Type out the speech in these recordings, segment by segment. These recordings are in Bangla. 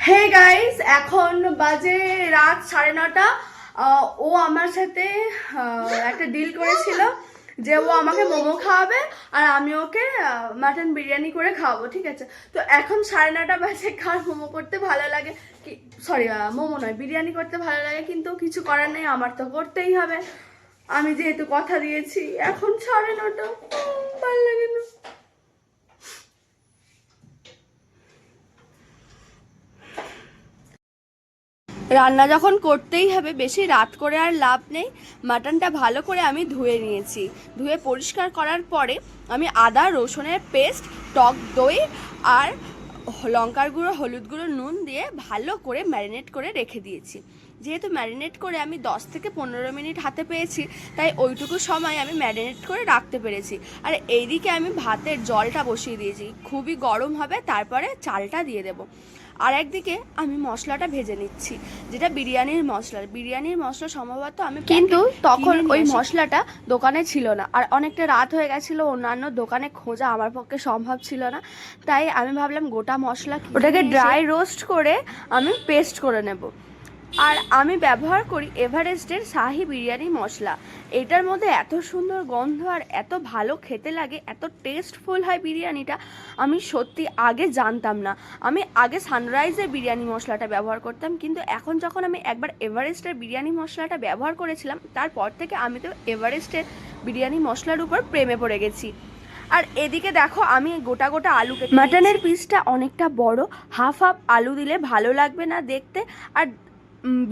হে গাইস, এখন বাজে রাত 9:30। ও আমার সাথে একটা ডিল করেছিল যে ও আমাকে মোমো খাওয়াবে আর আমি ওকে মাটন বিরিয়ানি করে খাওয়াবো, ঠিক আছে? তো এখন 9:30 বাজে। কার মোমো করতে ভালো লাগে, কি সরি মোমো নয়, বিরিয়ানি করতে ভালো লাগে, কিন্তু কিছু করার নেই, আমার তো করতেই হবে। আমি যেহেতু কথা দিয়েছি। এখন 9:30, ভালো লাগে না। রান্না যখন করতেই হবে, বেশি রাত করে আর লাভ নেই। মাটনটা ভালো করে আমি ধুয়ে নিয়েছি। ধুয়ে পরিষ্কার করার পরে আমি আদা রসুনের পেস্ট, টক দই আর লঙ্কার গুঁড়ো, হলুদ গুঁড়ো, নুন দিয়ে ভালো করে ম্যারিনেট করে রেখে দিয়েছি। যেহেতু ম্যারিনেট করে আমি 10 থেকে 15 মিনিট হাতে পেয়েছি, তাই ওইটুকু সময় আমি ম্যারিনেট করে রাখতে পেরেছি। আর এইদিকে আমি ভাতের জলটা বসিয়ে দিয়েছি, খুবই গরম হবে, তারপরে চালটা দিয়ে দেবো। আর একদিকে আমি মশলাটা ভেজে নিচ্ছি, যেটা বিরিয়ানির মশলা সম্ভবত আমি, কিন্তু তখন ওই মশলাটা দোকানে ছিল না, আর অনেকটা রাত হয়ে গেছিলো, অন্যান্য দোকানে খোঁজা আমার পক্ষে সম্ভব ছিল না। তাই আমি ভাবলাম গোটা মশলা ওটাকে ড্রাই রোস্ট করে আমি পেস্ট করে নেব। আর আমি ব্যবহার করি এভারেস্টের শাহি বিরিয়ানি মশলা। এটার মধ্যে এত সুন্দর গন্ধ আর এত ভালো খেতে লাগে, এত টেস্টফুল হয় বিরিয়ানিটা, আমি সত্যি আগে জানতাম না। আমি আগে সানরাইজের বিরিয়ানি মশলাটা ব্যবহার করতাম, কিন্তু এখন যখন আমি একবার এভারেস্টের বিরিয়ানি মশলাটা ব্যবহার করেছিলাম, তারপর থেকে আমি তো এভারেস্টের বিরিয়ানি মশলার উপর প্রেমে পড়ে গেছি। আর এদিকে দেখো, আমি গোটা গোটা আলু কেটে, মাটনের পিসটা অনেকটা বড়, হাফ আলু দিলে ভালো লাগবে না দেখতে, আর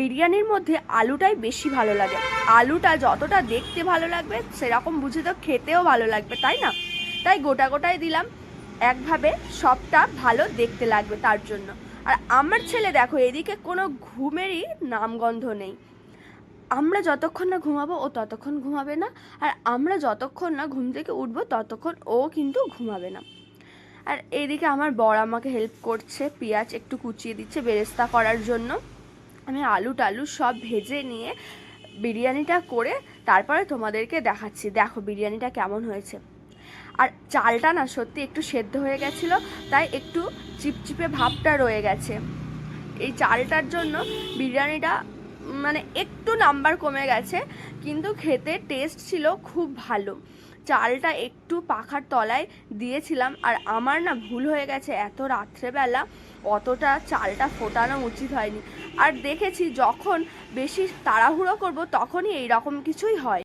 বিরিয়ানির মধ্যে আলুটাই বেশি ভালো লাগে। আলুটা যতটা দেখতে ভালো লাগবে, সেরকম বুঝে তো খেতেও ভালো লাগবে, তাই না? তাই গোটা গোটাই দিলাম, একভাবে সবটা ভালো দেখতে লাগবে তার জন্য। আর আমার ছেলে দেখো, এদিকে কোনো ঘুমেরই নামগন্ধ নেই। আমরা যতক্ষণ না ঘুমাবো ও ততক্ষণ ঘুমাবে না, আর আমরা যতক্ষণ না ঘুম থেকে উঠবো ততক্ষণ ও কিন্তু ঘুমাবে না। আর এইদিকে আমার বর আমাকে হেল্প করছে, পেঁয়াজ একটু কুচিয়ে দিচ্ছে বেরেস্তা করার জন্য। আমি আলু টালু সব ভেজে নিয়ে বিরিয়ানিটা করে তারপরে তোমাদেরকে দেখাচ্ছি। দেখো বিরিয়ানিটা কেমন হয়েছে। আর চালটা না সত্যি একটু সেদ্ধ হয়ে গেছিলো, তাই একটু চিপচিপে ভাবটা রয়ে গেছে। এই চালটার জন্য বিরিয়ানিটা মানে একটু নাম্বার কমে গেছে, কিন্তু খেতে টেস্ট ছিল খুব ভালো। চালটা একটু পাখার তলায় দিয়েছিলাম, আর আমার না ভুল হয়ে গেছে, এত রাত্রেবেলা অতটা চালটা ফোটানো উচিত হয়নি। আর দেখেছি যখন বেশি তাড়াহুড়ো করব তখনই এই রকম কিছুই হয়।